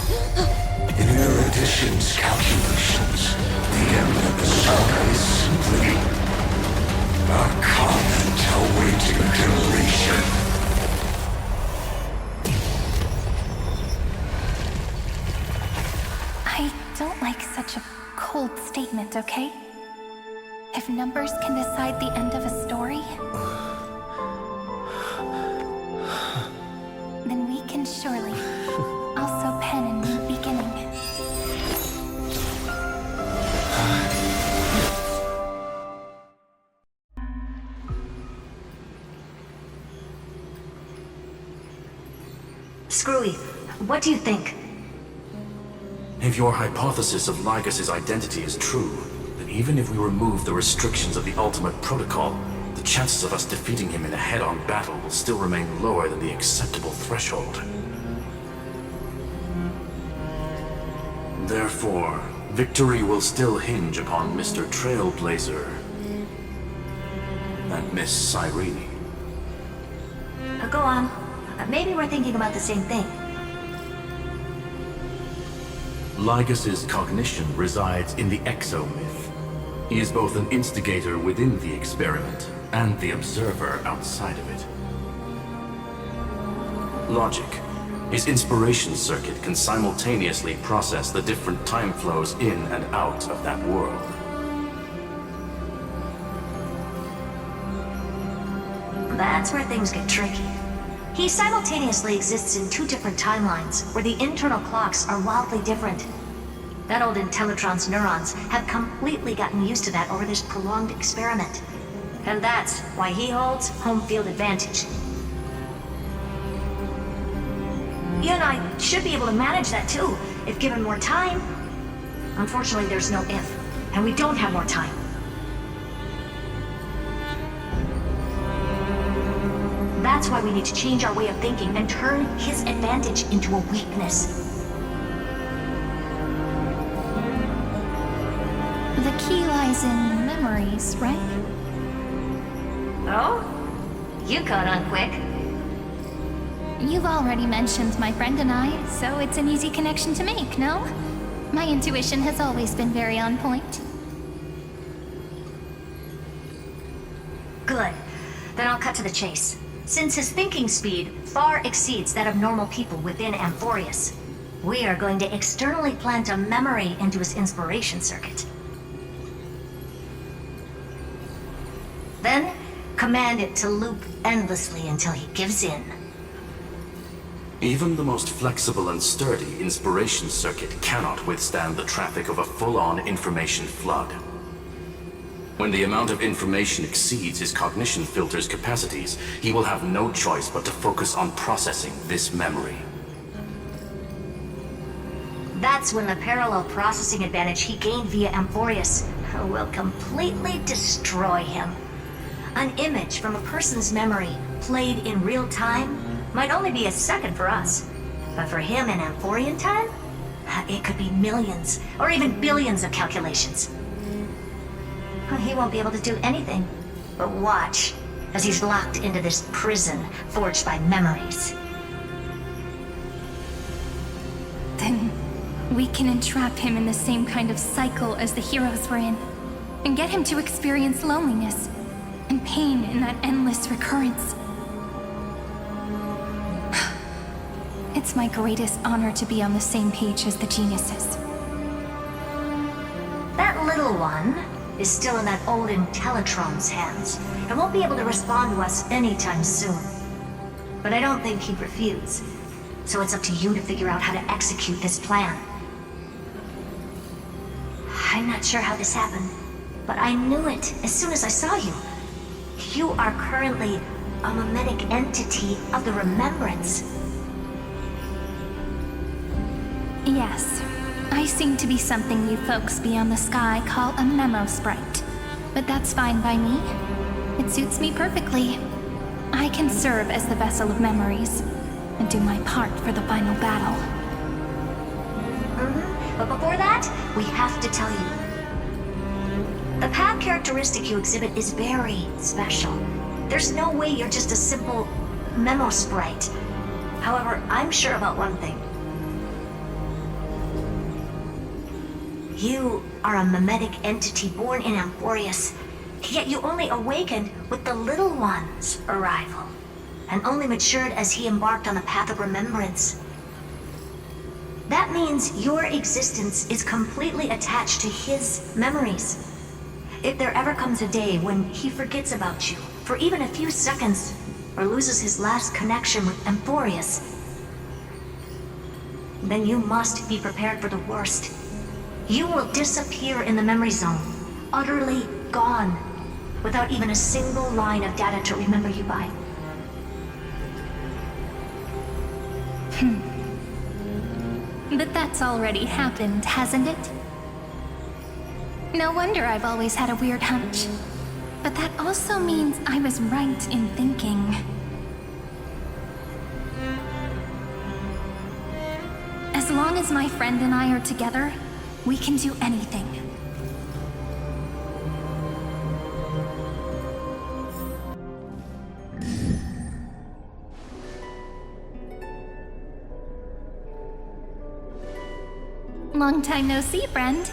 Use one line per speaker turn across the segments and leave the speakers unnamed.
In erudition's calculations, the end of the saga is simply a comment awaiting deletion.
I don't like such a cold statement, okay? If numbers can decide the end of a story, then we can surely also pen a new beginning.
Screwy, what do you think?
If your hypothesis of Lygus' identity is true, then even if we remove the restrictions of the Ultimate Protocol, the chances of us defeating him in a head-on battle will still remain lower than the acceptable threshold. Therefore, victory will still hinge upon Mr. Trailblazer and Miss Cyrene.
Go on. Maybe we're thinking about the same thing.
Lygus' cognition resides in the exomyth. He is both an instigator within the experiment and the observer outside of it. Logic. His inspiration circuit can simultaneously process the different time flows in and out of that world.
That's where things get tricky. He simultaneously exists in two different timelines, where the internal clocks are wildly different. That old Intellitron's neurons have completely gotten used to that over this prolonged experiment. And that's why he holds home field advantage. You and I should be able to manage that too, if given more time. Unfortunately, there's no if, and we don't have more time. That's why we need to change our way of thinking and turn his advantage into a weakness.
The key lies in memories, right?
Oh? You caught on quick.
You've already mentioned my friend and I, so it's an easy connection to make, no? My intuition has always been very on point.
Good. Then I'll cut to the chase. Since his thinking speed far exceeds that of normal people within Amphorius, we are going to externally plant a memory into his inspiration circuit. Then, command it to loop endlessly until he gives in.
Even the most flexible and sturdy inspiration circuit cannot withstand the traffic of a full-on information flood. When the amount of information exceeds his cognition filter's capacities, he will have no choice but to focus on processing this memory.
That's when the parallel processing advantage he gained via Amphorius will completely destroy him. An image from a person's memory played in real time might only be a second for us, but for him in Amphorian time, it could be millions or even billions of calculations. He won't be able to do anything but watch as he's locked into this prison forged by memories.
Then we can entrap him in the same kind of cycle as the heroes were in, and get him to experience loneliness and pain in that endless recurrence. It's my greatest honor to be on the same page as the geniuses.
That little one is still in that old Intellitron's hands, and won't be able to respond to us anytime soon. But I don't think he'd refuse, so it's up to you to figure out how to execute this plan. I'm not sure how this happened, but I knew it as soon as I saw you. You are currently a mimetic entity of the remembrance.
Yes, I seem to be something you folks beyond the sky call a memo sprite. But that's fine by me. It suits me perfectly. I can serve as the vessel of memories, and do my part for the final battle.
But before that, we have to tell you. The path characteristic you exhibit is very special. There's no way you're just a simple memo sprite. However, I'm sure about one thing. You are a mimetic entity born in Emporius, yet you only awakened with the Little One's arrival, and only matured as he embarked on a path of remembrance. That means your existence is completely attached to his memories. If there ever comes a day when he forgets about you for even a few seconds, or loses his last connection with Emporius, then you must be prepared for the worst. You will disappear in the memory zone, utterly gone, without even a single line of data to remember you by.
But that's already happened, hasn't it? No wonder I've always had a weird hunch. But that also means I was right in thinking. As long as my friend and I are together, we can do anything. Long time no see, friend.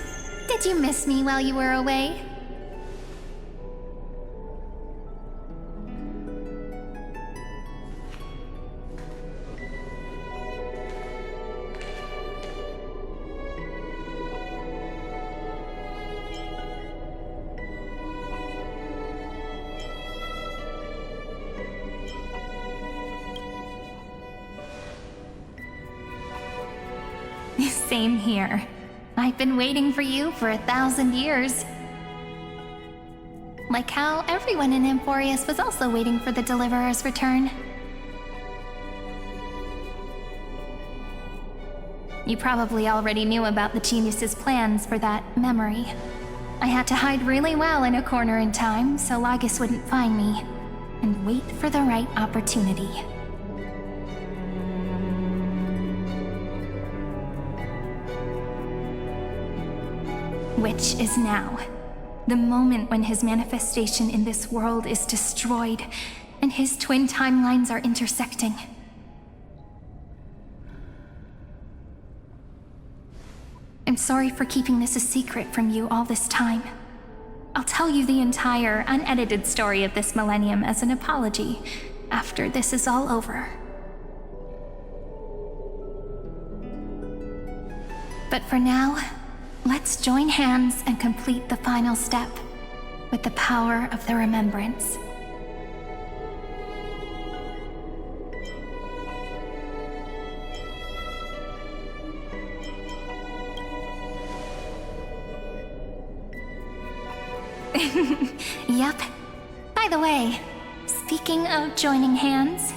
Did you miss me while you were away? Same here. I've been waiting for you for 1,000 years. Like how everyone in Emporius was also waiting for the Deliverer's return. You probably already knew about the genius's plans for that memory. I had to hide really well in a corner in time so Lygus wouldn't find me, and wait for the right opportunity. Which is now. The moment when his manifestation in this world is destroyed, and his twin timelines are intersecting. I'm sorry for keeping this a secret from you all this time. I'll tell you the entire, unedited story of this millennium as an apology after this is all over. But for now, let's join hands and complete the final step with the power of the remembrance. Yep. By the way, speaking of joining hands,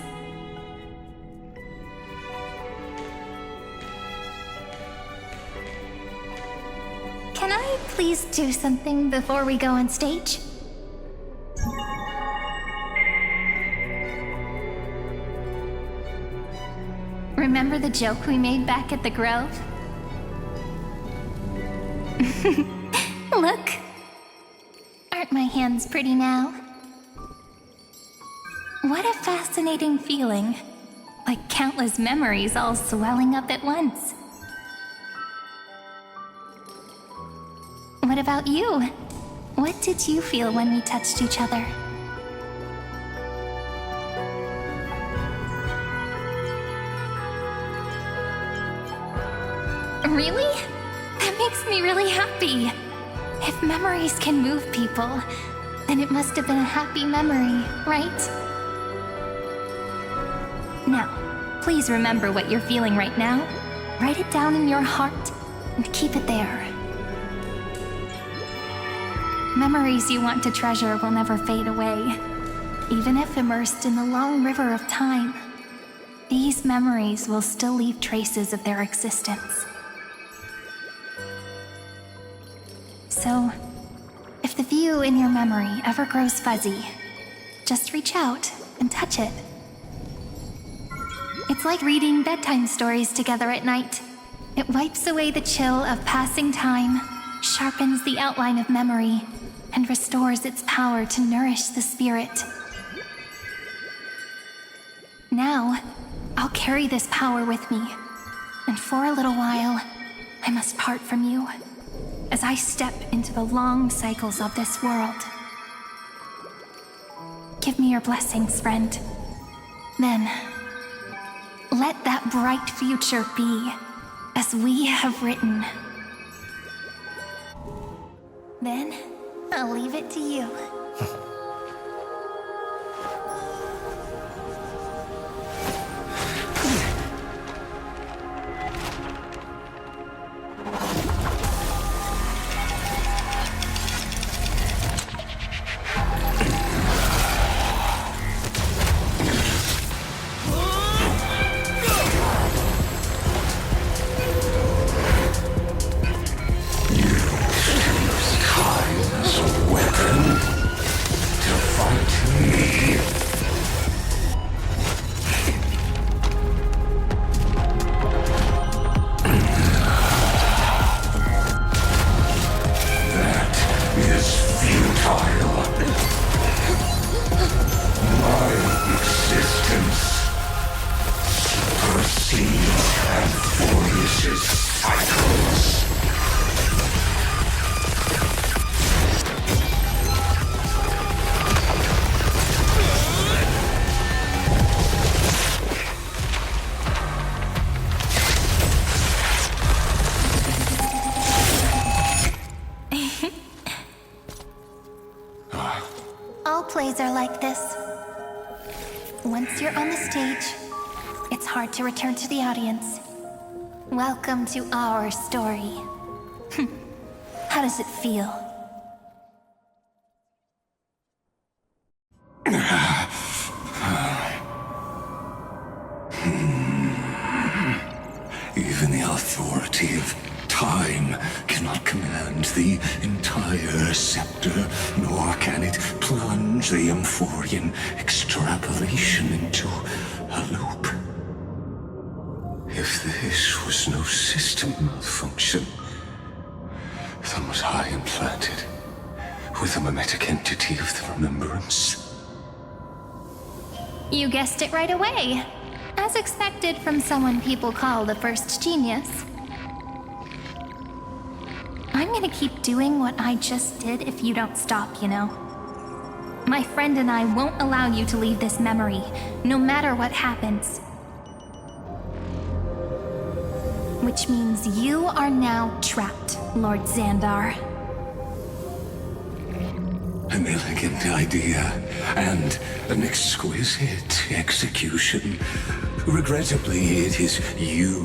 can I please do something before we go on stage? Remember the joke we made back at the Grove? Look! Aren't my hands pretty now? What a fascinating feeling. Like countless memories all swelling up at once. What about you? What did you feel when we touched each other? Really? That makes me really happy. If memories can move people, then it must have been a happy memory, right? Now, please remember what you're feeling right now. Write it down in your heart and keep it there. Memories you want to treasure will never fade away. Even if immersed in the long river of time, these memories will still leave traces of their existence. So, if the view in your memory ever grows fuzzy, just reach out and touch it. It's like reading bedtime stories together at night. It wipes away the chill of passing time, sharpens the outline of memory, and restores its power to nourish the spirit. Now, I'll carry this power with me, and for a little while, I must part from you. as I step into the long cycles of this world. Give me your blessings, friend. Then, let that bright future be as we have written. Then, I'll leave it to you. All plays are like this. Once you're on the stage, it's hard to return to the audience. Welcome to our story. How does it feel?
Even the authority of time cannot command the entire scepter, nor can it plunge the Amphorian extrapolation into a loop. If this was no system malfunction, then was I implanted with a mimetic entity of the remembrance?
You guessed it right away. As expected from someone people call the first genius. I'm gonna keep doing what I just did if you don't stop, you know? My friend and I won't allow you to leave this memory, no matter what happens. Which means you are now trapped, Lord Xandar.
An elegant idea, and an exquisite execution. Regrettably, it is you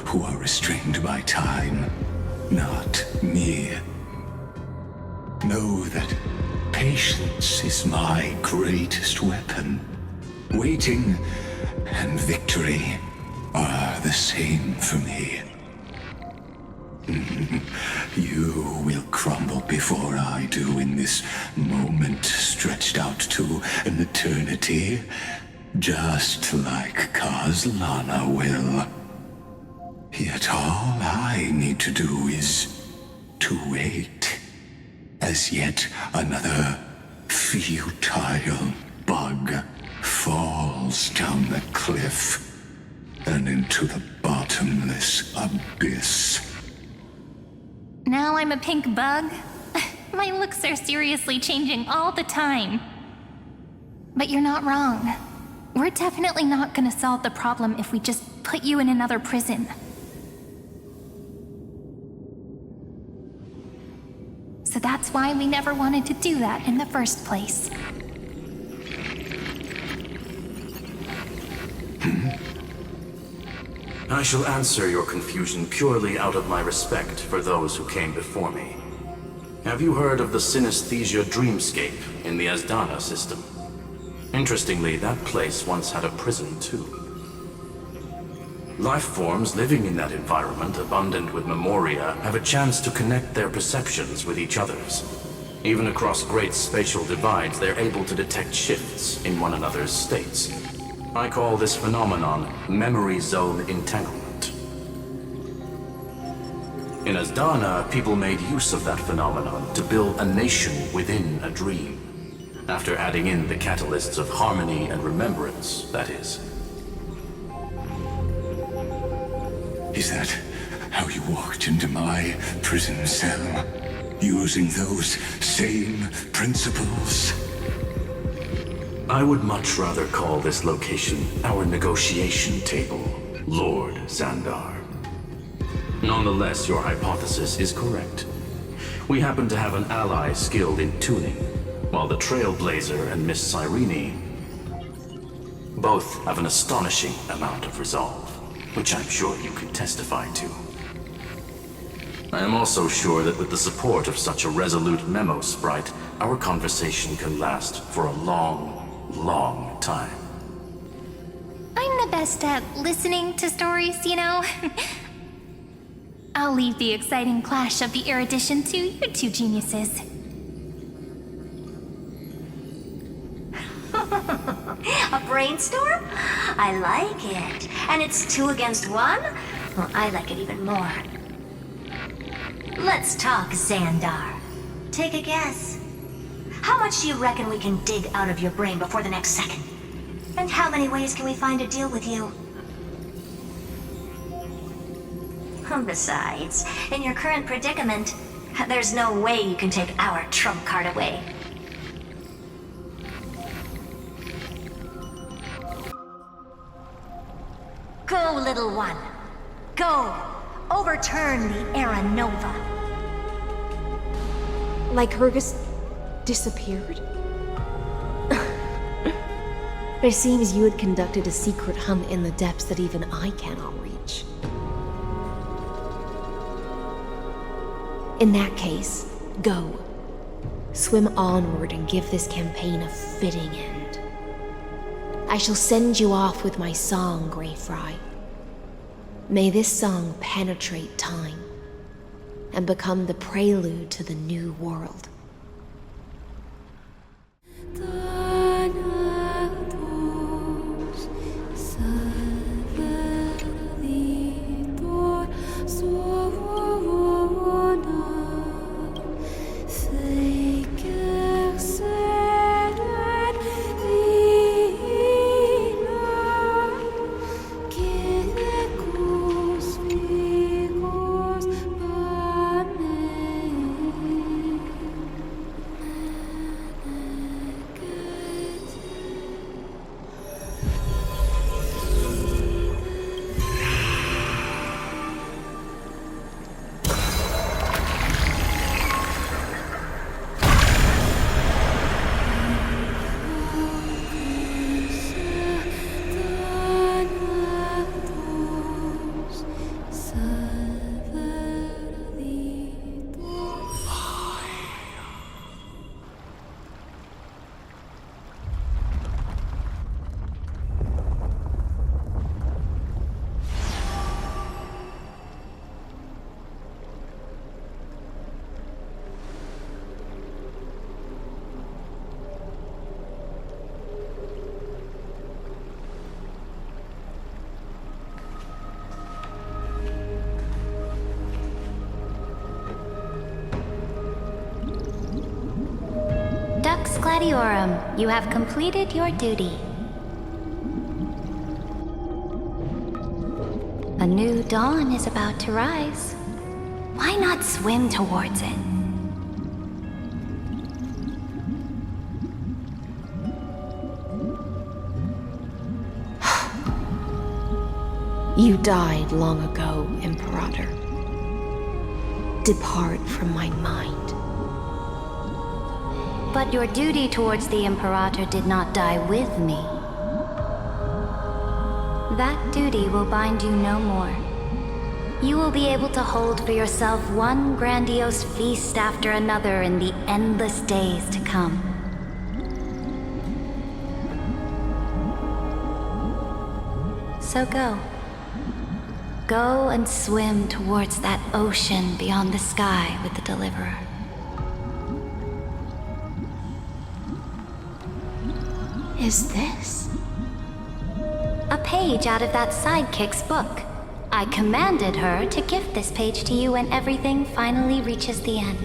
who are restrained by time, not me. Know that patience is my greatest weapon. Waiting and victory are the same for me. You will crumble before I do in this moment stretched out to an eternity, just like Kozlana will. Yet all I need to do is to wait, as yet another futile bug falls down the cliff and into the bottomless abyss.
Now I'm a pink bug? My looks are seriously changing all the time. But you're not wrong. We're definitely not gonna solve the problem if we just put you in another prison. So that's why we never wanted to do that in the first place.
I shall answer your confusion purely out of my respect for those who came before me. Have you heard of the synesthesia dreamscape in the Asdana system? Interestingly, that place once had a prison too. Life forms living in that environment, abundant with memoria, have a chance to connect their perceptions with each other's. Even across great spatial divides, they're able to detect shifts in one another's states. I call this phenomenon memory zone entanglement. In Asdana, people made use of that phenomenon to build a nation within a dream. After adding in the catalysts of harmony and remembrance, that is.
Is that how you walked into my prison cell, using those same principles.
I would much rather call this location our negotiation table, Lord Xandar. Nonetheless, your hypothesis is correct. We happen to have an ally skilled in tuning, while the Trailblazer and Miss Cyrene both have an astonishing amount of resolve, which I'm sure you can testify to. I am also sure that with the support of such a resolute memo sprite, our conversation can last for a long, long time.
I'm the best at listening to stories, you know? I'll leave the exciting clash of the erudition to you two geniuses.
A brainstorm? I like it. And it's 2 against 1? Well, I like it even more. Let's talk, Xandar. Take a guess. How much do you reckon we can dig out of your brain before the next second? And how many ways can we find to deal with you? Besides, in your current predicament, there's no way you can take our trump card away. Go, little one. Go. Overturn the Era Nova.
Lygus disappeared? It seems you had conducted a secret hunt in the depths that even I cannot reach. In that case, go. Swim onward and give this campaign a fitting end. I shall send you off with my song, Greyfry. May this song penetrate time and become the prelude to the new world.
Dux Gladiorum, you have completed your duty. A new dawn is about to rise. Why not swim towards it?
You died long ago, Imperator. Depart from my mind.
But your duty towards the Imperator did not die with me. That duty will bind you no more. You will be able to hold for yourself one grandiose feast after another in the endless days to come. So go. Go and swim towards that ocean beyond the sky with the Deliverer.
Is this?
A page out of that sidekick's book. I commanded her to gift this page to you when everything finally reaches the end.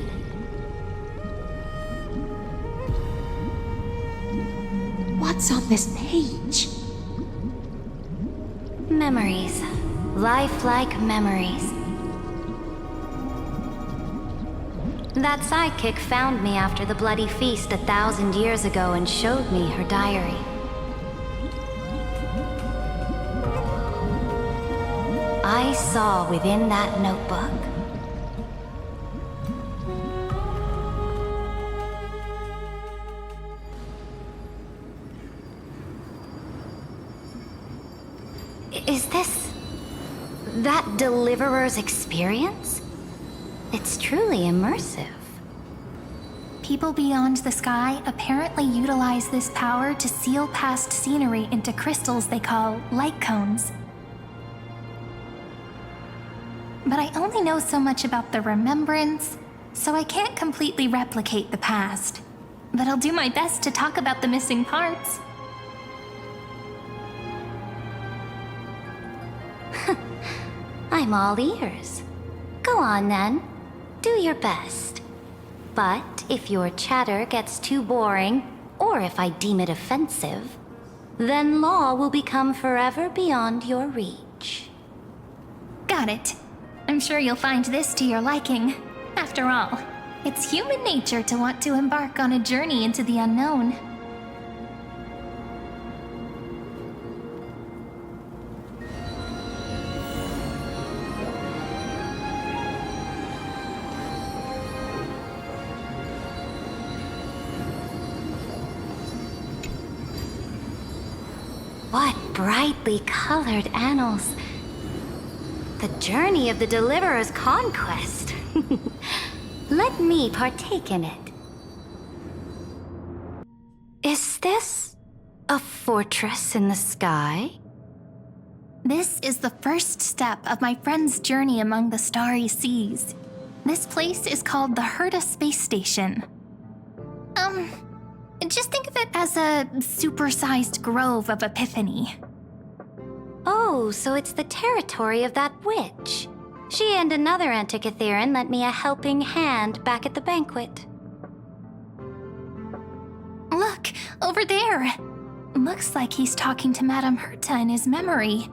What's on this page?
Memories. Lifelike memories.
That sidekick found me after the bloody feast 1,000 years ago and showed me her diary. I saw within that notebook Is this that deliverer's experience? It's truly immersive.
People beyond the sky apparently utilize this power to seal past scenery into crystals they call light cones. But I only know so much about the remembrance, so I can't completely replicate the past. But I'll do my best to talk about the missing parts.
I'm all ears. Go on then. Do your best. But if your chatter gets too boring, or if I deem it offensive, then law will become forever beyond your reach.
Got it. I'm sure you'll find this to your liking. After all, it's human nature to want to embark on a journey into the unknown.
What brightly colored annals. The journey of the Deliverer's conquest. Let me partake in it. Is this a fortress in the sky?
This is the first step of my friend's journey among the starry seas. This place is called the Herta Space Station. Just think of it as a supersized grove of Epiphany.
Oh, so it's the territory of that witch. She and another Antikytherian lent me a helping hand back at the banquet.
Look, over there. Looks like he's talking to Madame Herta in his memory.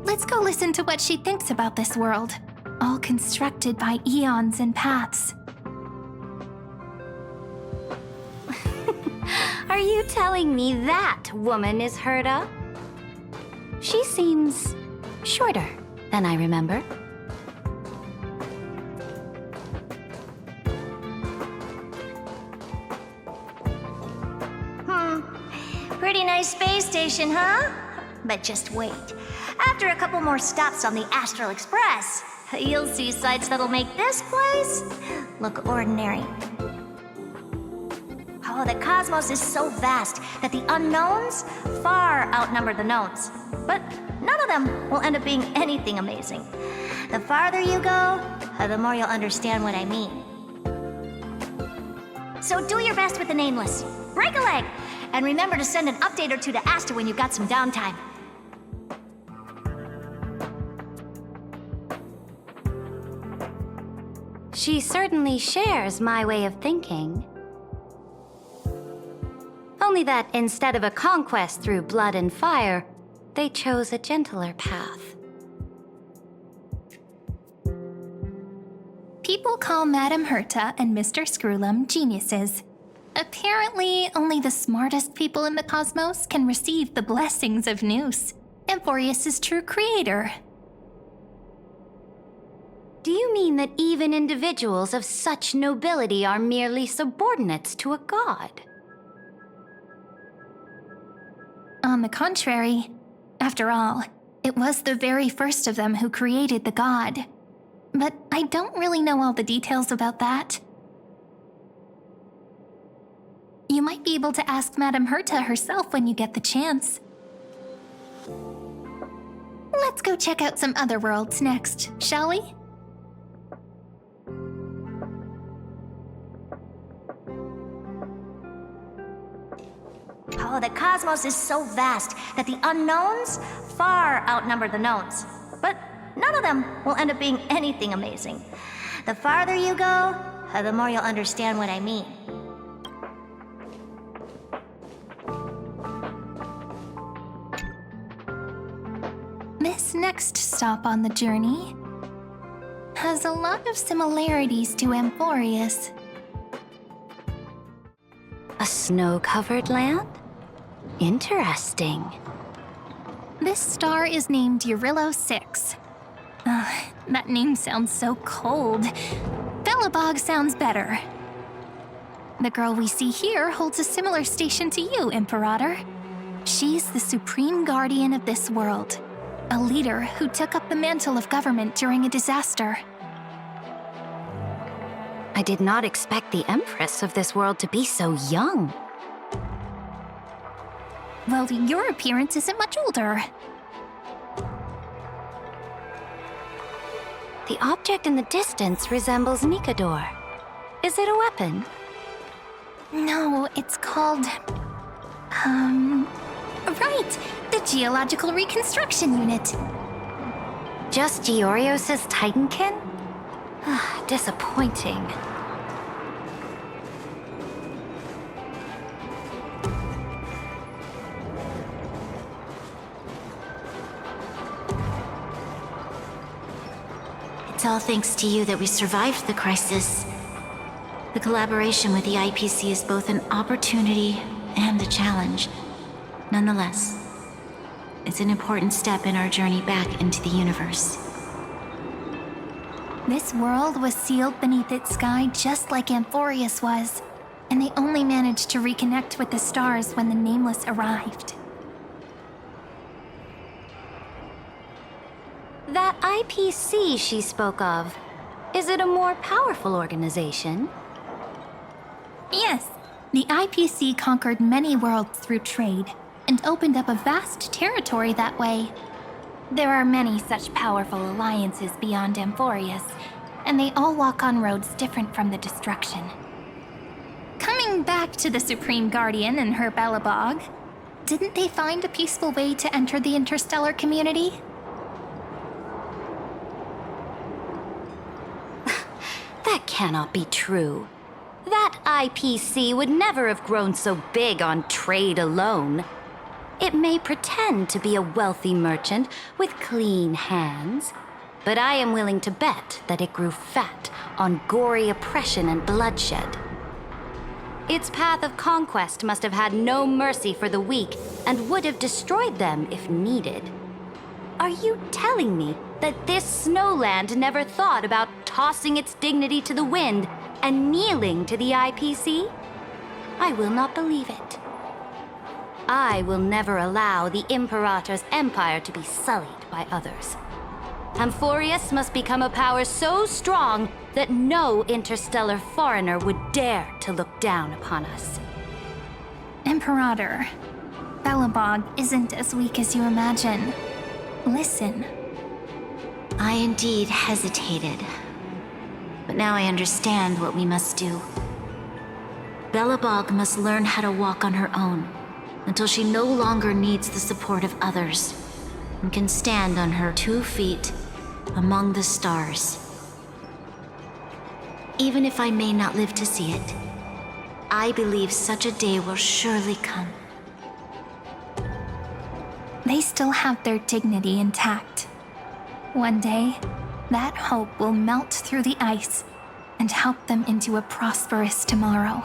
Let's go listen to what she thinks about this world, all constructed by eons and paths.
Are you telling me that woman is Herta? She seems shorter than I remember.
Pretty nice space station, huh? But just wait. After a couple more stops on the Astral Express, you'll see sights that'll make this place look ordinary. Oh, the cosmos is so vast that the unknowns far outnumber the knowns. But none of them will end up being anything amazing. The farther you go, the more you'll understand what I mean. So do your best with the nameless. Break a leg! And remember to send an update or two to Asta when you've got some downtime.
She certainly shares my way of thinking. Only that instead of a conquest through blood and fire, they chose a gentler path.
People call Madame Herta and Mr. Screwlum geniuses. Apparently, only the smartest people in the cosmos can receive the blessings of Nous, Emporius' true creator.
Do you mean that even individuals of such nobility are merely subordinates to a god?
On the contrary, after all, it was the very first of them who created the god. But I don't really know all the details about that. You might be able to ask Madame Herta herself when you get the chance. Let's go check out some other worlds next, shall we?
Oh, the cosmos is so vast that the unknowns far outnumber the knowns. But none of them will end up being anything amazing. The farther you go, the more you'll understand what I mean.
This next stop on the journey... has a lot of similarities to Amphorius.
A snow-covered land? Interesting.
This star is named Eurillo 6. That name sounds so cold. Belobog sounds better. The girl we see here holds a similar station to you, Imperator. She's the supreme guardian of this world, a leader who took up the mantle of government during a disaster.
I did not expect the Empress of this world to be so young.
Well, your appearance isn't much older.
The object in the distance resembles Nikador. Is it a weapon?
No, it's called... Right! The Geological Reconstruction Unit.
Just Giorios' Titankin? Disappointing. It's all thanks to you that we survived the crisis. The collaboration with the IPC is both an opportunity and a challenge. Nonetheless, it's an important step in our journey back into the universe.
This world was sealed beneath its sky just like Amphorius was, and they only managed to reconnect with the stars when the Nameless arrived.
That IPC she spoke of, is it a more powerful organization?
Yes, the IPC conquered many worlds through trade, and opened up a vast territory that way. There are many such powerful alliances beyond Amphorius, and they all walk on roads different from the destruction. Coming back to the Supreme Guardian and her Belobog, didn't they find a peaceful way to enter the interstellar community?
That cannot be true. That IPC would never have grown so big on trade alone. It may pretend to be a wealthy merchant with clean hands, but I am willing to bet that it grew fat on gory oppression and bloodshed. Its path of conquest must have had no mercy for the weak and would have destroyed them if needed. Are you telling me that this snowland never thought about tossing its dignity to the wind and kneeling to the IPC? I will not believe it. I will never allow the Imperator's empire to be sullied by others. Amphorius must become a power so strong that no interstellar foreigner would dare to look down upon us.
Imperator, Belobog isn't as weak as you imagine. Listen.
I indeed hesitated, but now I understand what we must do. Belobog must learn how to walk on her own until she no longer needs the support of others and can stand on her 2 feet among the stars. Even if I may not live to see it, I believe such a day will surely come.
They still have their dignity intact. One day, that hope will melt through the ice and help them into a prosperous tomorrow.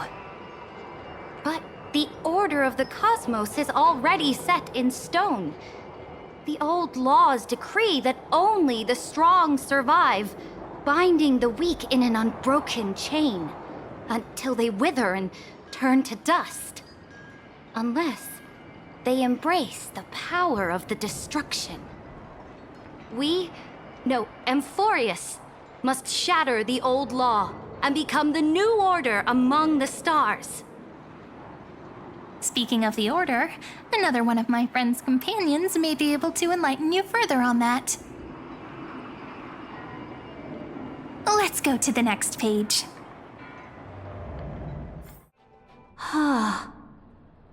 But the order of the cosmos is already set in stone. The old laws decree that only the strong survive, binding the weak in an unbroken chain until they wither and turn to dust. Unless they embrace the power of the destruction. Amphorius must shatter the old law and become the new order among the stars.
Speaking of the Order, another one of my friend's companions may be able to enlighten you further on that. Let's go to the next page.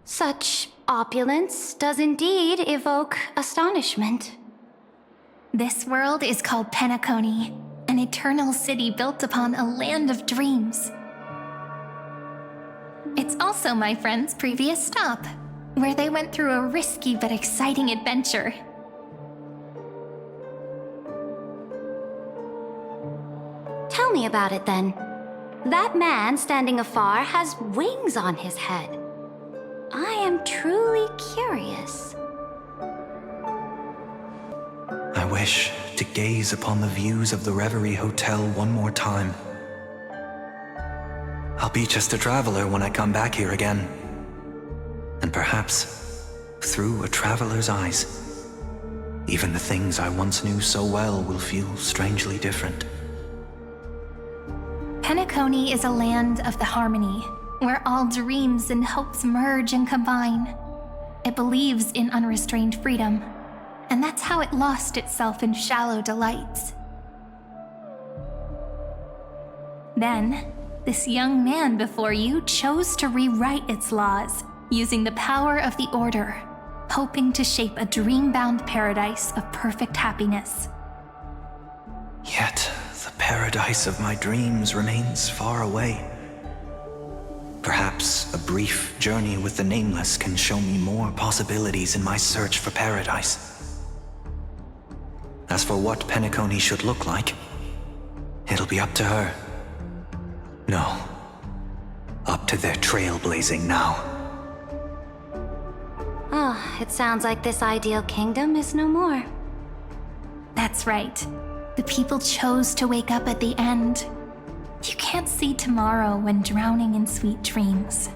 Such opulence does indeed evoke astonishment.
This world is called Penacony, an eternal city built upon a land of dreams. It's also my friend's previous stop, where they went through a risky but exciting adventure.
Tell me about it then. That man standing afar has wings on his head. I am truly curious.
I wish to gaze upon the views of the Reverie Hotel one more time. I'll be just a traveler when I come back here again. And perhaps, through a traveler's eyes, even the things I once knew so well will feel strangely different.
Penacony is a land of the harmony, where all dreams and hopes merge and combine. It believes in unrestrained freedom, and that's how it lost itself in shallow delights. Then, this young man before you chose to rewrite its laws, using the power of the Order, hoping to shape a dream-bound paradise of perfect happiness.
Yet, the paradise of my dreams remains far away. Perhaps a brief journey with the Nameless can show me more possibilities in my search for paradise. As for what Penacony should look like, it'll be up to her. No, up to their trailblazing now.
Oh, it sounds like this ideal kingdom is no more.
That's right. The people chose to wake up at the end. You can't see tomorrow when drowning in sweet dreams.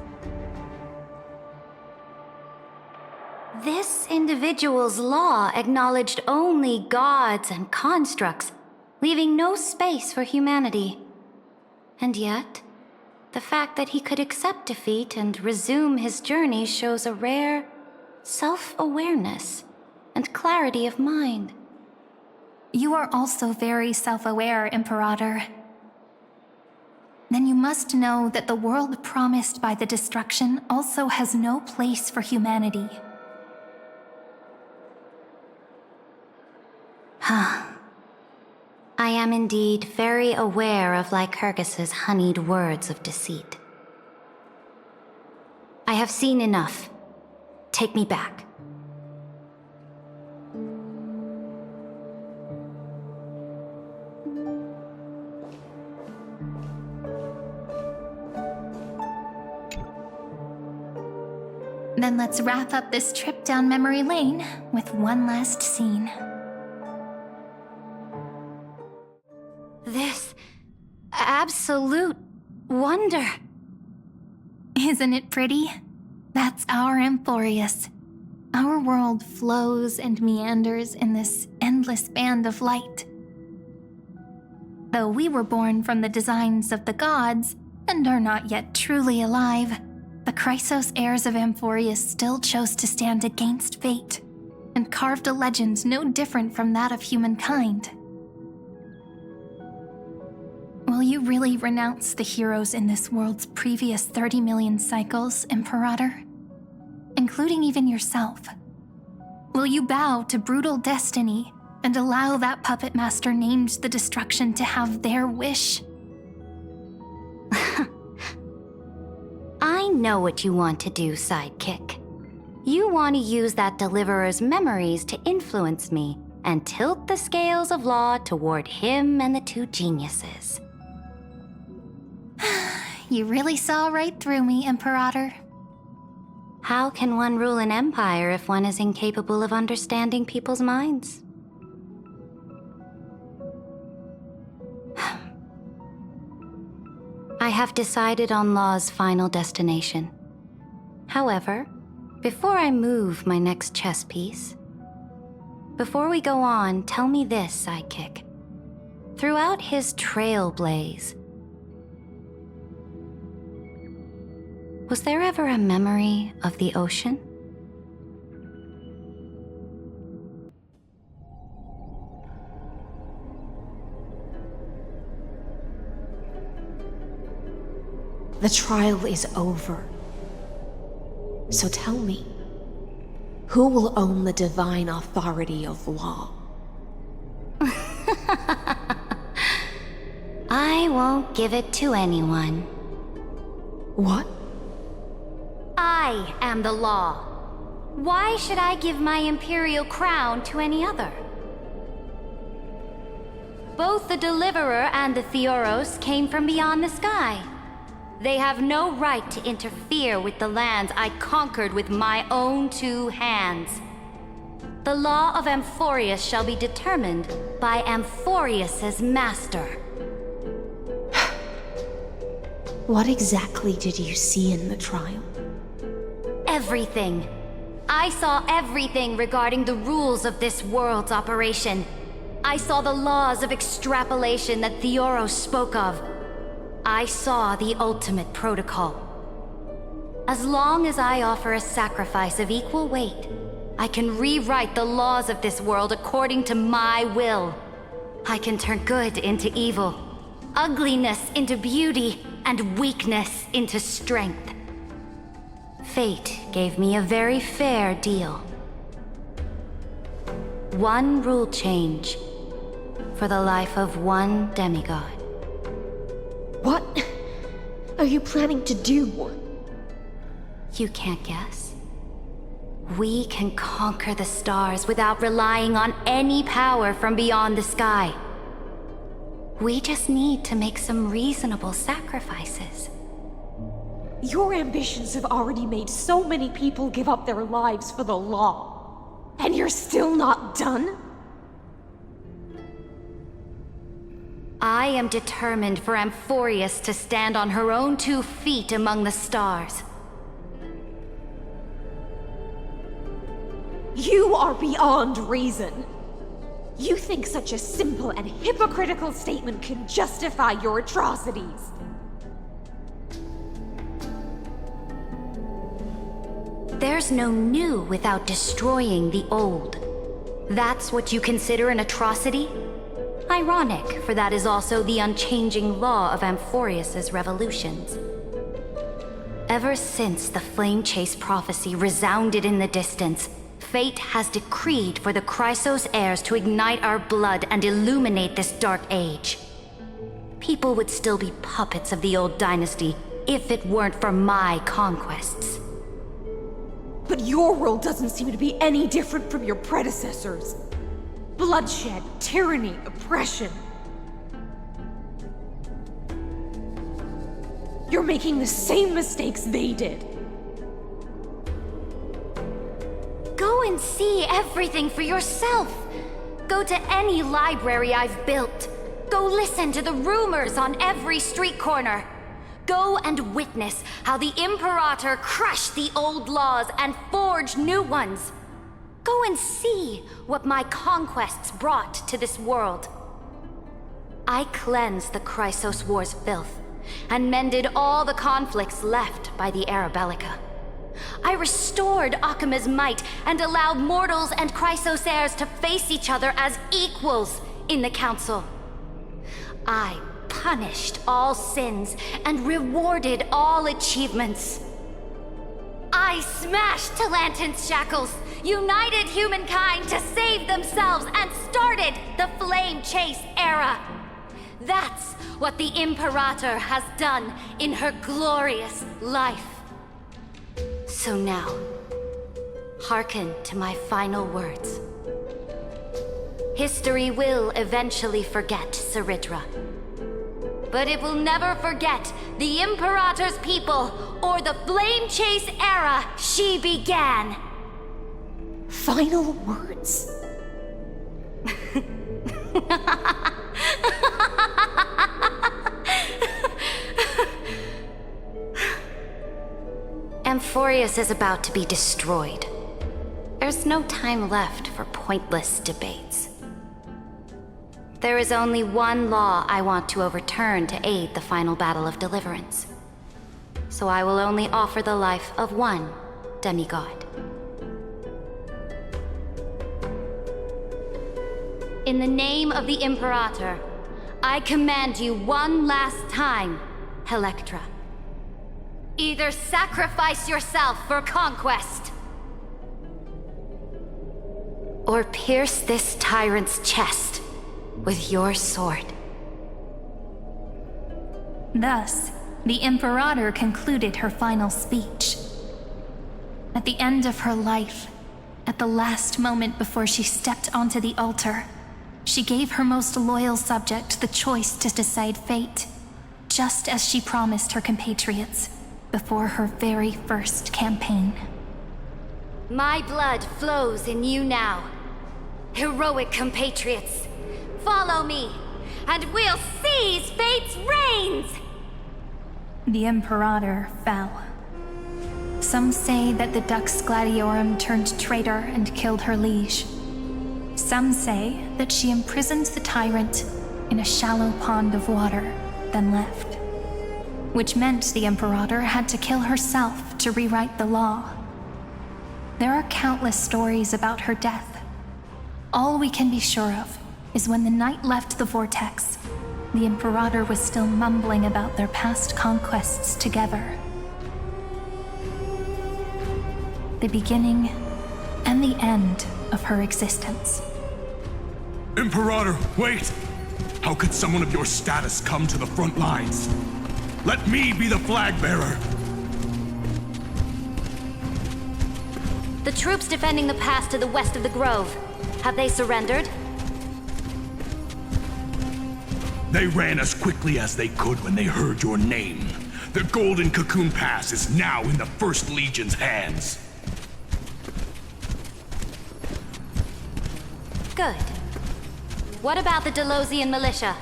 This individual's law acknowledged only gods and constructs, leaving no space for humanity. And yet, the fact that he could accept defeat and resume his journey shows a rare self-awareness and clarity of mind.
You are also very self-aware, Imperator. Then you must know that the world promised by the destruction also has no place for humanity.
I am indeed very aware of Lycurgus's honeyed words of deceit. I have seen enough. Take me back.
Then let's wrap up this trip down memory lane with one last scene.
This absolute wonder.
Isn't it pretty? That's our Emporius. Our world flows and meanders in this endless band of light. Though we were born from the designs of the gods and are not yet truly alive, the Chrysos heirs of Emporius still chose to stand against fate and carved a legend no different from that of humankind. Will you really renounce the heroes in this world's previous 30 million cycles, Imperator? Including even yourself? Will you bow to brutal destiny and allow that puppet master named the destruction to have their wish?
I know what you want to do, sidekick. You want to use that deliverer's memories to influence me and tilt the scales of law toward him and the two geniuses.
You really saw right through me, Imperator.
How can one rule an empire if one is incapable of understanding people's minds? I have decided on Law's final destination. However, before I move my next chess piece, before we go on, tell me this, sidekick. Throughout his Trailblaze, was there ever a memory of the ocean?
The trial is over. So tell me, who will own the divine authority of law?
I won't give it to anyone.
What?
I am the law. Why should I give my imperial crown to any other? Both the Deliverer and the Theoros came from beyond the sky. They have no right to interfere with the lands I conquered with my own 2 hands. The law of Amphorius shall be determined by Amphorius's master.
What exactly did you see in the trial?
Everything. I saw everything regarding the rules of this world's operation. I saw the laws of extrapolation that Theoros spoke of. I saw the ultimate protocol. As long as I offer a sacrifice of equal weight, I can rewrite the laws of this world according to my will. I can turn good into evil, ugliness into beauty, and weakness into strength. Fate gave me a very fair deal. 1 rule change for the life of 1 demigod.
What are you planning to do?
You can't guess? We can conquer the stars without relying on any power from beyond the sky. We just need to make some reasonable sacrifices.
Your ambitions have already made so many people give up their lives for the law. And you're still not done?
I am determined for Amphorius to stand on her own 2 feet among the stars.
You are beyond reason. You think such a simple and hypocritical statement can justify your atrocities.
There's no new without destroying the old. That's what you consider an atrocity? Ironic, for that is also the unchanging law of Amphorius's revolutions. Ever since the Flame Chase prophecy resounded in the distance, fate has decreed for the Chrysos heirs to ignite our blood and illuminate this dark age. People would still be puppets of the old dynasty if it weren't for my conquests.
But your world doesn't seem to be any different from your predecessors. Bloodshed, tyranny, oppression. You're making the same mistakes they did.
Go and see everything for yourself. Go to any library I've built. Go listen to the rumors on every street corner. Go and witness how the Imperator crushed the old laws and forged new ones. Go and see what my conquests brought to this world. I cleansed the Chrysos War's filth and mended all the conflicts left by the Era Bellica. I restored Akima's might and allowed mortals and Chrysos heirs to face each other as equals in the Council. I punished all sins and rewarded all achievements. I smashed Talantin's shackles, united humankind to save themselves, and started the Flame Chase era. That's what the Imperator has done in her glorious life. So now, hearken to my final words. History will eventually forget Saridra. But it will never forget the Imperator's people or the Flame Chase era she began.
Final words?
Amphorius is about to be destroyed. There's no time left for pointless debates. There is only one law I want to overturn to aid the final battle of deliverance. So I will only offer the life of 1 demigod. In the name of the Imperator, I command you one last time, Helectra. Either sacrifice yourself for conquest, or pierce this tyrant's chest with your sword.
Thus, the Imperator concluded her final speech. At the end of her life, at the last moment before she stepped onto the altar, She gave her most loyal subject the choice to decide fate, just as she promised her compatriots before her very first campaign.
My blood flows in you now. Heroic compatriots, follow me, and we'll seize fate's reins!
The Imperator fell. Some say that the Dux Gladiorum turned traitor and killed her liege. Some say that she imprisoned the tyrant in a shallow pond of water, then left. Which meant the Imperator had to kill herself to rewrite the law. There are countless stories about her death. All we can be sure of is when the knight left the vortex, the Imperator was still mumbling about their past conquests together. The beginning and the end of her existence.
Imperator, wait! How could someone of your status come to the front lines? Let me be the flag bearer!
The troops defending the pass to the west of the grove, have they surrendered?
They ran as quickly as they could when they heard your name. The Golden Cocoon Pass is now in the First Legion's hands.
Good. What about the Delosian militia?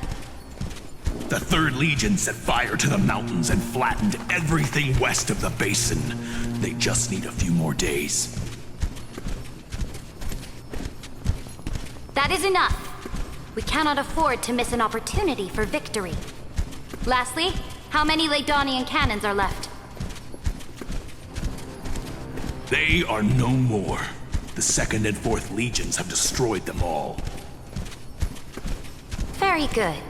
The Third Legion set fire to the mountains and flattened everything west of the basin. They just need a few more days.
That is enough. We cannot afford to miss an opportunity for victory. Lastly, how many Laydonian cannons are left?
They are no more. The 2nd and 4th Legions have destroyed them all.
Very good.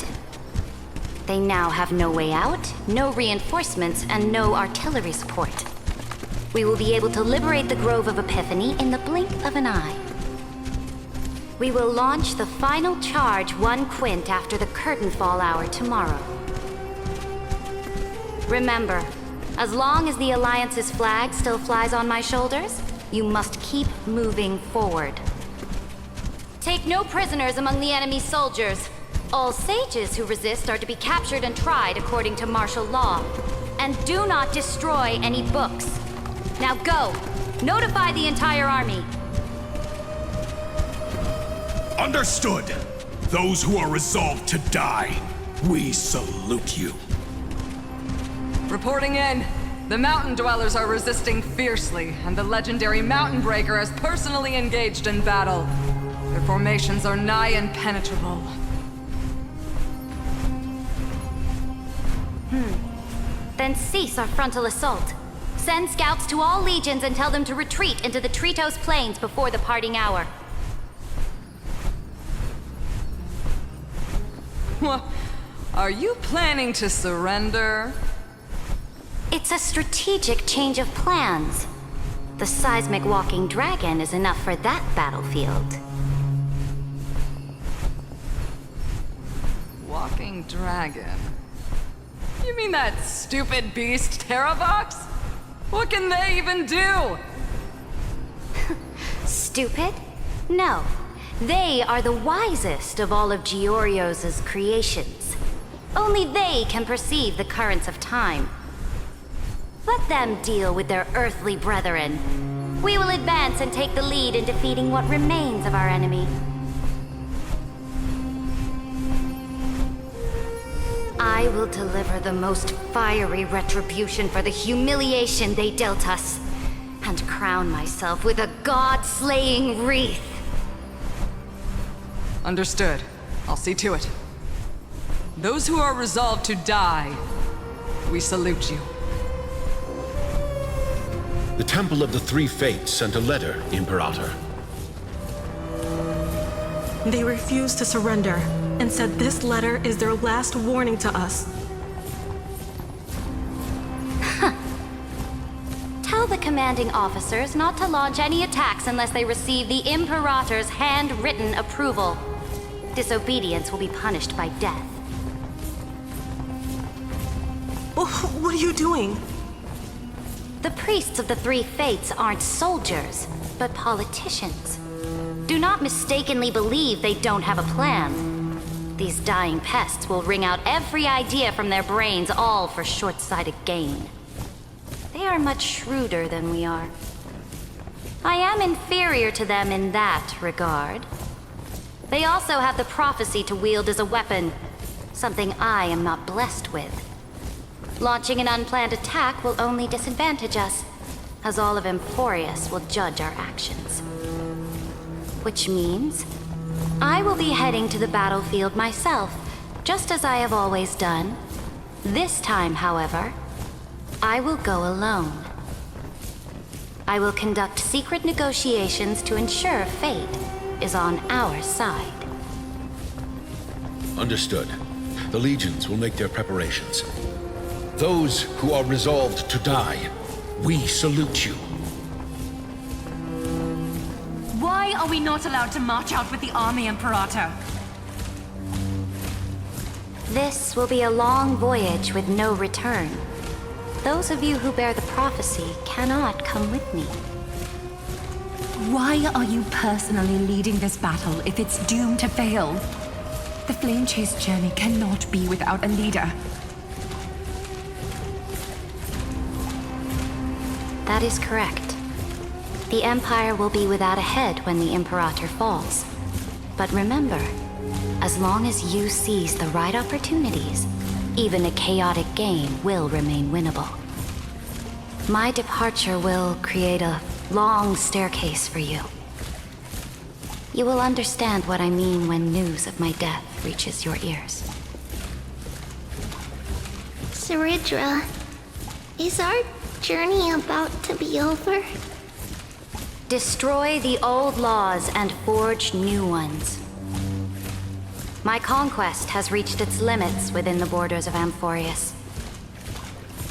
They now have no way out, no reinforcements, and no artillery support. We will be able to liberate the Grove of Epiphany in the blink of an eye. We will launch the final charge 1 quint after the curtain fall hour tomorrow. Remember, as long as the Alliance's flag still flies on my shoulders, you must keep moving forward. Take no prisoners among the enemy's soldiers. All sages who resist are to be captured and tried according to martial law. And do not destroy any books. Now go! Notify the entire army.
Understood! Those who are resolved to die, we salute you.
Reporting in. The mountain dwellers are resisting fiercely, and the legendary Mountain Breaker has personally engaged in battle. Their formations are nigh impenetrable.
Then cease our frontal assault. Send scouts to all legions and tell them to retreat into the Tritos Plains before the parting hour.
What? Are you planning to surrender?
It's a strategic change of plans. The seismic walking dragon is enough for that battlefield.
Walking dragon? You mean that stupid beast, Terravox? What can they even do?
Stupid? No. They are the wisest of all of Georios' creations. Only they can perceive the currents of time. Let them deal with their earthly brethren. We will advance and take the lead in defeating what remains of our enemy. I will deliver the most fiery retribution for the humiliation they dealt us, and crown myself with a god-slaying wreath.
Understood. I'll see to it. Those who are resolved to die, we salute you.
The Temple of the Three Fates sent a letter, Imperator.
They refused to surrender, and said this letter is their last warning to us.
Tell the commanding officers not to launch any attacks unless they receive the Imperator's handwritten approval. Disobedience will be punished by death.
What are you doing?
The priests of the Three Fates aren't soldiers, but politicians. Do not mistakenly believe they don't have a plan. These dying pests will wring out every idea from their brains, all for short-sighted gain. They are much shrewder than we are. I am inferior to them in that regard. They also have the prophecy to wield as a weapon, something I am not blessed with. Launching an unplanned attack will only disadvantage us, as all of Emporius will judge our actions. Which means I will be heading to the battlefield myself, just as I have always done. This time, however, I will go alone. I will conduct secret negotiations to ensure fate is on our side.
Understood. The legions will make their preparations. Those who are resolved to die, we salute you.
Why are we not allowed to march out with the army, Imperator?
This will be a long voyage with no return. Those of you who bear the prophecy cannot come with me.
Why are you personally leading this battle if it's doomed to fail? The Flame Chase journey cannot be without a leader.
That is correct. The Empire will be without a head when the Imperator falls. But remember, as long as you seize the right opportunities, even a chaotic game will remain winnable. My departure will create a long staircase for you. You will understand what I mean when news of my death reaches your ears.
Saridra, is our journey about to be over?
Destroy the old laws and forge new ones. My conquest has reached its limits within the borders of Amphorius.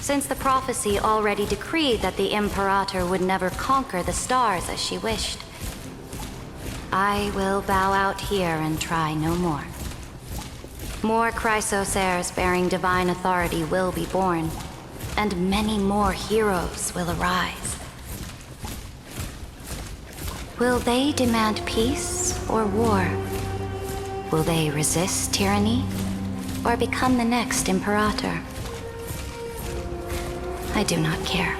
Since the prophecy already decreed that the Imperator would never conquer the stars as she wished, I will bow out here and try no more. More Chrysosaurs bearing divine authority will be born, and many more heroes will arise. Will they demand peace or war? Will they resist tyranny, or become the next Imperator? I do not care.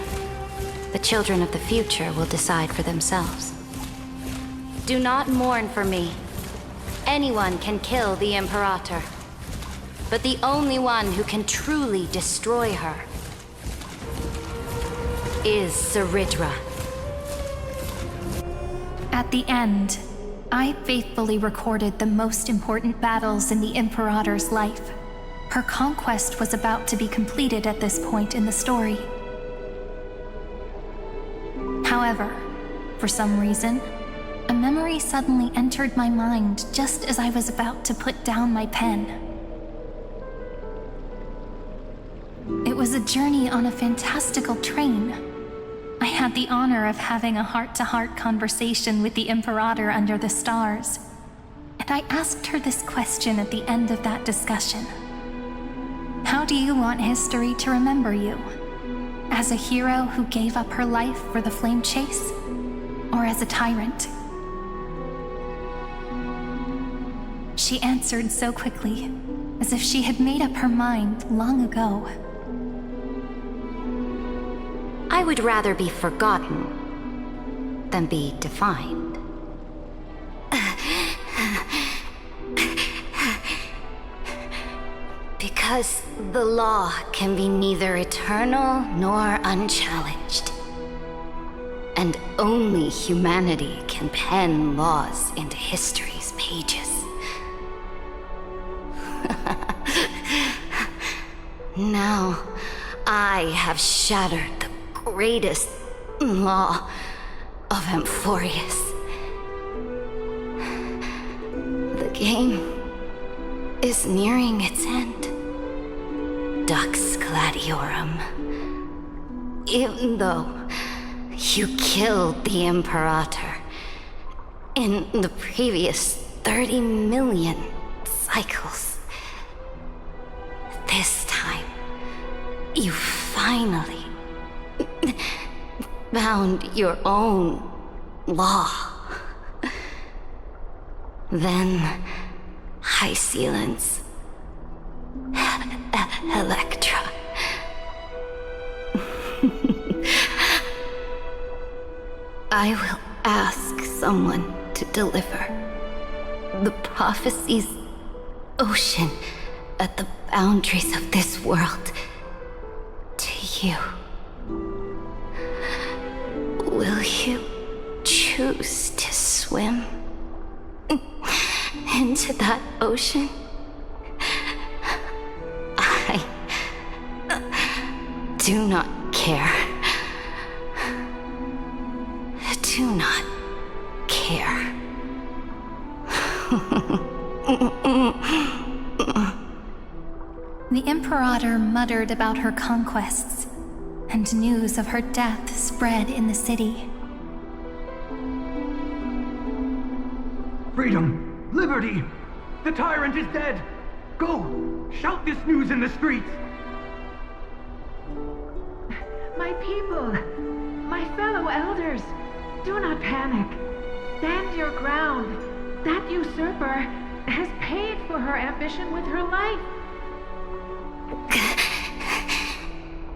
The children of the future will decide for themselves. Do not mourn for me. Anyone can kill the Imperator, but the only one who can truly destroy her is Saridra.
At the end, I faithfully recorded the most important battles in the Imperator's life. Her conquest was about to be completed at this point in the story. However, for some reason, a memory suddenly entered my mind just as I was about to put down my pen. It was a journey on a fantastical train. I had the honor of having a heart-to-heart conversation with the Imperator under the stars, and I asked her this question at the end of that discussion. How do you want history to remember you? As a hero who gave up her life for the Flame Chase? Or as a tyrant? She answered so quickly, as if she had made up her mind long ago.
I would rather be forgotten than be defined. Because the law can be neither eternal nor unchallenged. And only humanity can pen laws into history's pages. Now, I have shattered the greatest law of Amphorius. The game is nearing its end. Dux Gladiorum. Even though you killed the Imperator in the previous 30 million cycles, this time you finally found your own law. Then High Sealants. Electra. I will ask someone to deliver the prophecy's ocean at the boundaries of this world to you. Will you choose to swim into that ocean? I do not care. Do not care.
The Imperator muttered about her conquests, and news of her death spread in the city.
Freedom! Liberty! The tyrant is dead! Go! Shout this news in the streets!
My people! My fellow elders! Do not panic. Stand your ground. That usurper has paid for her ambition with her life.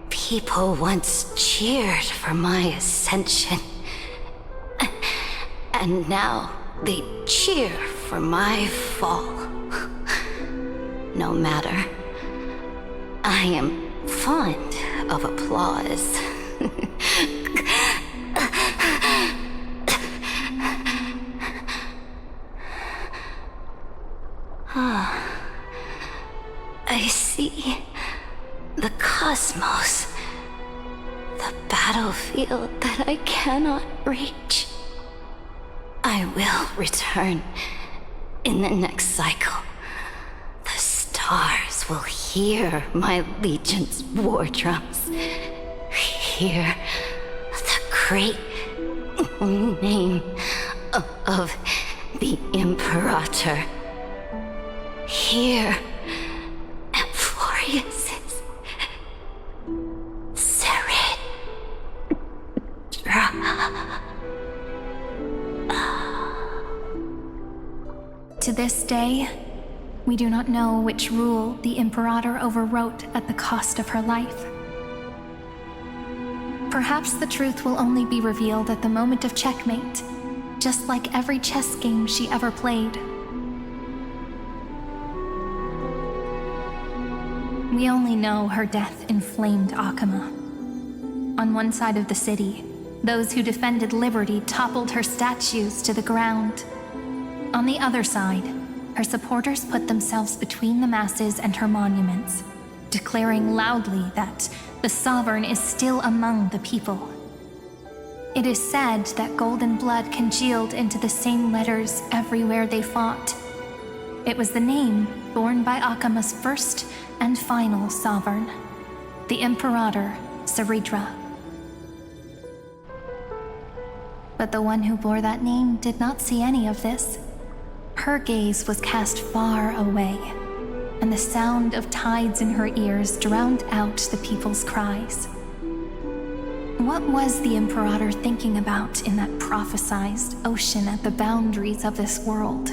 People once cheered for my ascension. And now they cheer for my fall. No matter. I am fond of applause. I see the cosmos, the battlefield that I cannot reach. I will return in the next cycle. The stars will hear my legion's war drums, hear the great name of the Imperator. Here, Amphorius's Sered.
To this day, we do not know which rule the Imperator overwrote at the cost of her life. Perhaps the truth will only be revealed at the moment of checkmate, just like every chess game she ever played. We only know her death inflamed Akama. On one side of the city, those who defended liberty toppled her statues to the ground. On the other side, her supporters put themselves between the masses and her monuments, declaring loudly that the Sovereign is still among the people. It is said that golden blood congealed into the same letters everywhere they fought. It was the name borne by Akama's first and final sovereign, the Imperator Saridra. But the one who bore that name did not see any of this. Her gaze was cast far away, and the sound of tides in her ears drowned out the people's cries. What was the Imperator thinking about in that prophesized ocean at the boundaries of this world?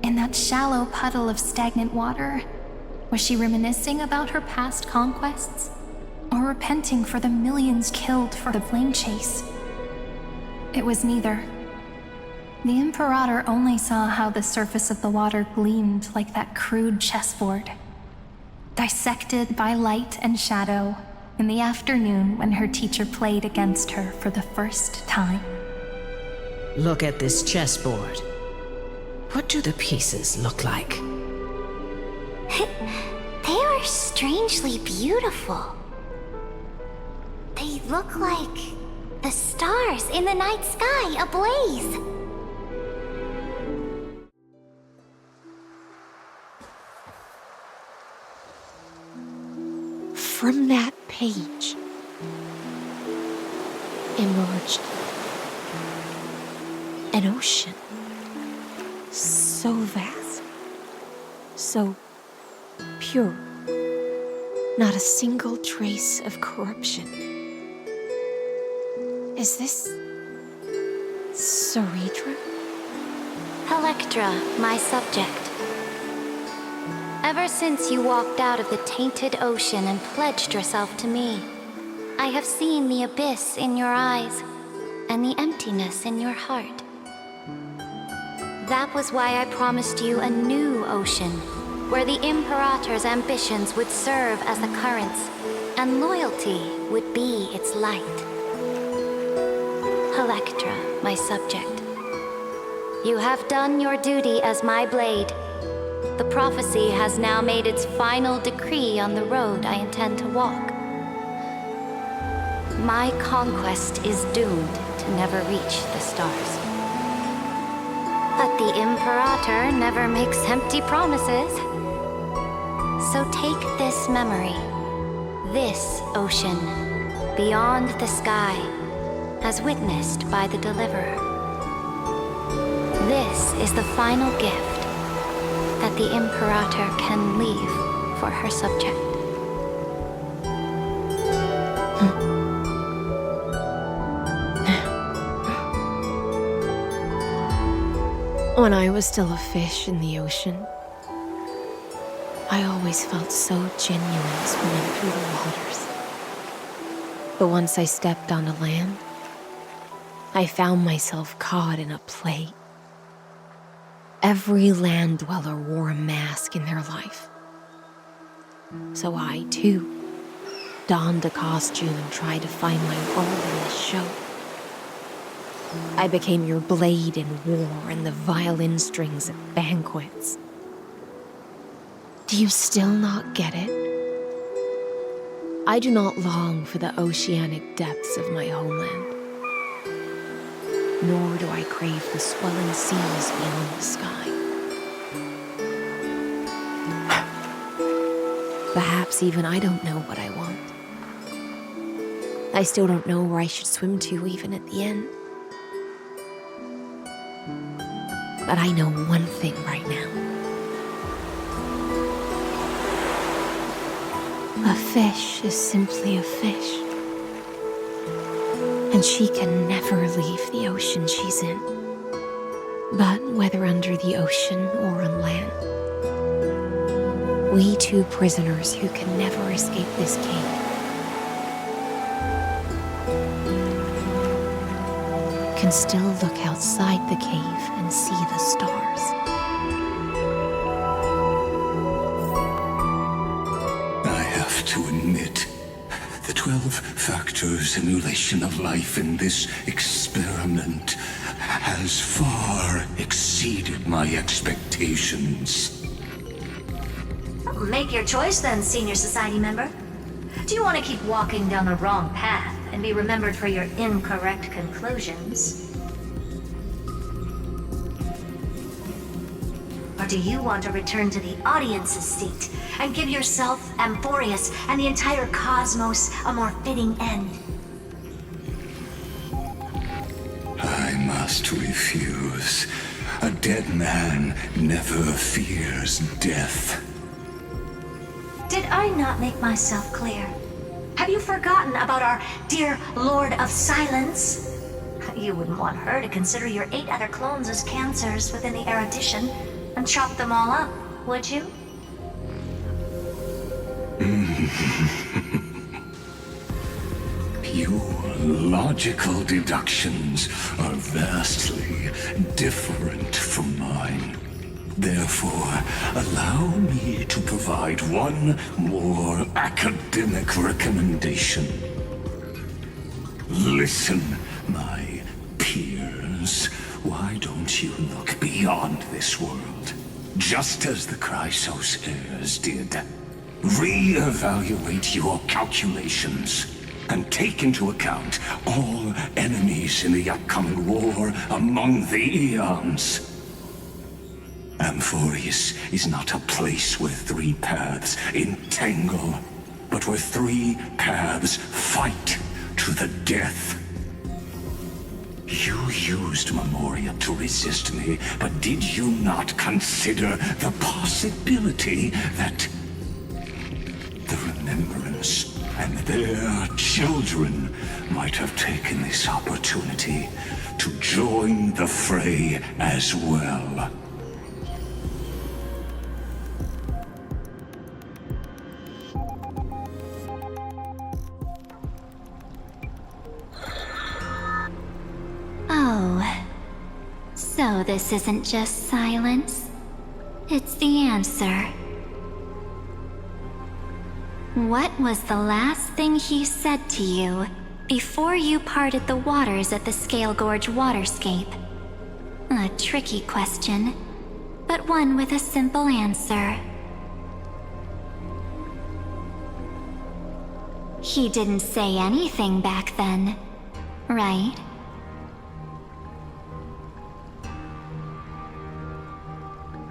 In that shallow puddle of stagnant water? Was she reminiscing about her past conquests? Or repenting for the millions killed for the flame chase? It was neither. The Imperator only saw how the surface of the water gleamed like that crude chessboard, dissected by light and shadow in the afternoon when her teacher played against her for the first time.
Look at this chessboard. What do the pieces look like?
They are strangely beautiful. They look like the stars in the night sky ablaze.
From that page emerged an ocean so vast, so pure, not a single trace of corruption. Is this Saridra?
Electra, my subject. Ever since you walked out of the tainted ocean and pledged yourself to me, I have seen the abyss in your eyes and the emptiness in your heart. That was why I promised you a new ocean, where the Imperator's ambitions would serve as the currents, and loyalty would be its light. Electra, my subject. You have done your duty as my blade. The prophecy has now made its final decree on the road I intend to walk. My conquest is doomed to never reach the stars. But the Imperator never makes empty promises. So take this memory, this ocean, beyond the sky, as witnessed by the Deliverer. This is the final gift that the Imperator can leave for her subject.
When I was still a fish in the ocean, I always felt so genuine swimming through the waters. But once I stepped onto land, I found myself caught in a play. Every land dweller wore a mask in their life. So I, too, donned a costume and tried to find my role in this show. I became your blade in war and the violin strings at banquets. Do you still not get it? I do not long for the oceanic depths of my homeland. Nor do I crave the swelling seas beyond the sky. Perhaps even I don't know what I want. I still don't know where I should swim to even at the end. But I know one thing right now. A fish is simply a fish. And she can never leave the ocean she's in. But whether under the ocean or on land, we two prisoners who can never escape this cave can still look outside the cave and see the stars.
I have to admit, the 12-factor simulation of life in this experiment has far exceeded my expectations.
Make your choice then, Senior Society member. Do you want to keep walking down the wrong path and be remembered for your incorrect conclusions? Or do you want to return to the audience's seat and give yourself, Amphorius, and the entire cosmos a more fitting end?
I must refuse. A dead man never fears death.
Did I not make myself clear? Have you forgotten about our dear Lord of Silence? You wouldn't want her to consider your 8 other clones as cancers within the erudition and chop them all up, would you?
Your logical deductions are vastly different from mine. Therefore, allow me to provide one more academic recommendation. Listen, my peers. Why don't you look beyond this world, just as the Chrysos heirs did? Re-evaluate your calculations and take into account all enemies in the upcoming war among the eons. Amphorius is not a place where 3 paths entangle, but where 3 paths fight to the death. You used Memoria to resist me, but did you not consider the possibility that the remembrance and their children might have taken this opportunity to join the fray as well.
Oh, so this isn't just silence. It's the answer. What was the last thing he said to you before you parted the waters at the Scale Gorge waterscape? A tricky question, but one with a simple answer. He didn't say anything back then, right?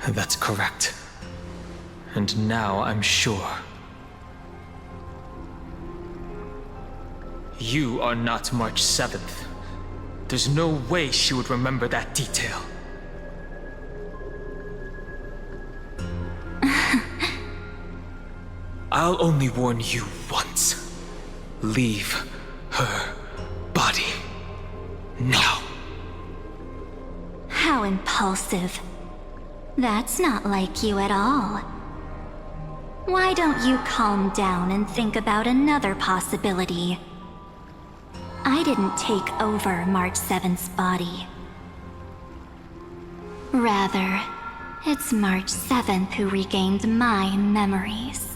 That's correct. And now I'm sure. You are not March 7th. There's no way she would remember that detail. I'll only warn you once. Leave her body. Now.
How impulsive. That's not like you at all. Why don't you calm down and think about another possibility? I didn't take over March 7th's body. Rather, it's March 7th who regained my memories.